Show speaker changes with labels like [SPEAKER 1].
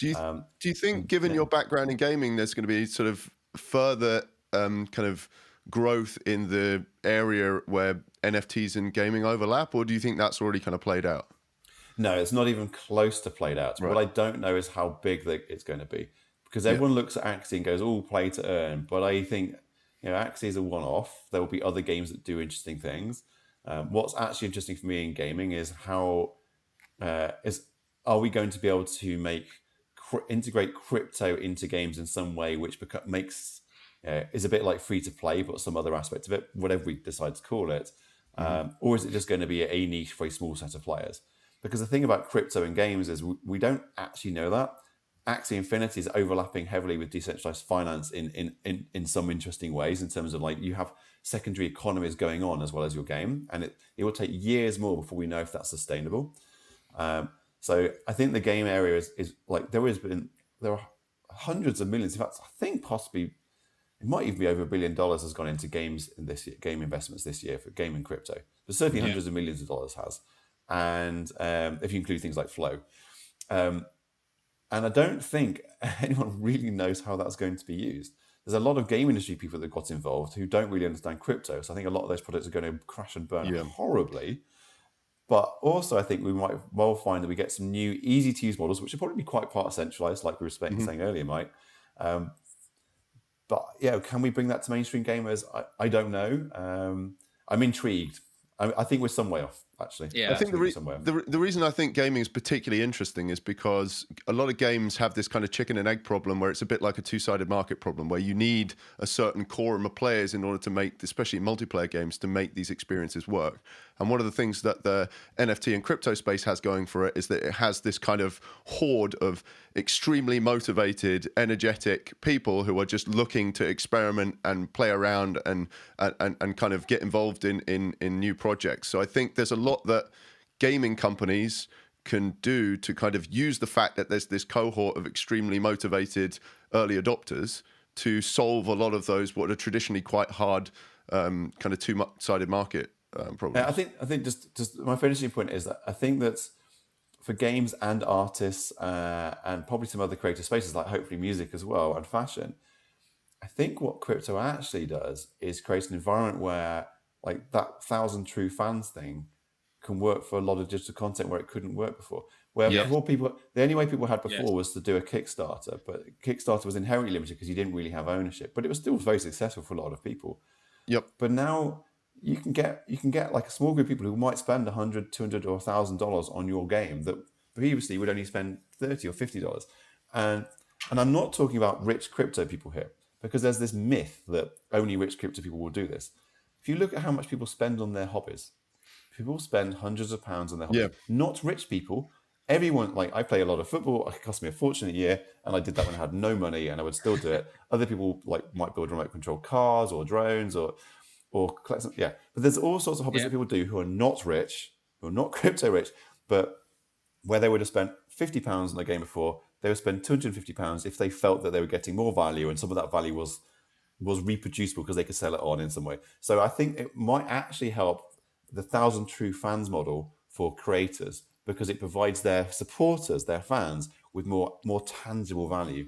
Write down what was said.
[SPEAKER 1] Do you do you think, given
[SPEAKER 2] Yeah.
[SPEAKER 1] your background in gaming, there's going to be sort of further kind of growth in the area where NFTs and gaming overlap, or do you think that's already kind of played out?
[SPEAKER 2] No, it's not even close to played out. What
[SPEAKER 1] Right.
[SPEAKER 2] I don't know is how big it's going to be, because
[SPEAKER 1] Yeah.
[SPEAKER 2] everyone looks at Axie and goes, "Oh, play to earn." But I think Axie is a one-off. There will be other games that do interesting things. What's actually interesting for me in gaming is how are we going to be able to integrate crypto into games in some way, which makes is a bit like free to play, but some other aspect of it, whatever we decide to call it, or is it just going to be a niche for a small set of players? Because the thing about crypto in games is we don't actually know that. Axie Infinity is overlapping heavily with decentralized finance in some interesting ways, in terms of, like, you have secondary economies going on as well as your game, and it will take years more before we know if that's sustainable. So I think the game area is like, there are hundreds of millions. In fact, I think possibly it might even be over $1 billion has gone into games in this year, game investments this year for game and crypto. But certainly hundreds of millions of dollars has, and if you include things like Flow. And I don't think anyone really knows how that's going to be used. There's a lot of game industry people that got involved who don't really understand crypto. So I think a lot of those products are going to crash and burn horribly. But also, I think we might well find that we get some new easy-to-use models, which will probably be quite part centralized, like we were saying earlier, Mike. But can we bring that to mainstream gamers? I don't know. I'm intrigued. I think we're some way off, actually.
[SPEAKER 3] Yeah.
[SPEAKER 1] I think the reason I think gaming is particularly interesting is because a lot of games have this kind of chicken and egg problem, where it's a bit like a two-sided market problem, where you need a certain quorum of players in order to make, especially multiplayer games, to make these experiences work. And one of the things that the NFT and crypto space has going for it is that it has this kind of horde of extremely motivated, energetic people who are just looking to experiment and play around and kind of get involved in new projects. So I think there's a lot that gaming companies can do to kind of use the fact that there's this cohort of extremely motivated early adopters to solve a lot of those what are traditionally quite hard kind of two-sided market problems.
[SPEAKER 2] I think just my finishing point is that I think that for games and artists and probably some other creative spaces, like hopefully music as well and fashion, I think what crypto actually does is create an environment where, like, that 1,000 true fans thing can work for a lot of digital content where it couldn't work before. Where before, the only way people had before was to do a Kickstarter, but Kickstarter was inherently limited because you didn't really have ownership, but it was still very successful for a lot of people.
[SPEAKER 1] Yep.
[SPEAKER 2] But now you can get like a small group of people who might spend $100, $200, or $1,000 on your game that previously would only spend $30 or $50. And I'm not talking about rich crypto people here, because there's this myth that only rich crypto people will do this. If you look at how much people spend on their hobbies, people spend hundreds of pounds on their hobbies. Not rich people. Everyone, like, I play a lot of football. It cost me a fortune a year, and I did that when I had no money, and I would still do it. Other people, like, might build remote control cars or drones or collect some, But there's all sorts of hobbies that people do who are not rich, who are not crypto rich, but where they would have spent £50 on the game before, they would spend £250 if they felt that they were getting more value, and some of that value was reproducible because they could sell it on in some way. So I think it might actually help the 1,000 true fans model for creators, because it provides their supporters, their fans, with more tangible value.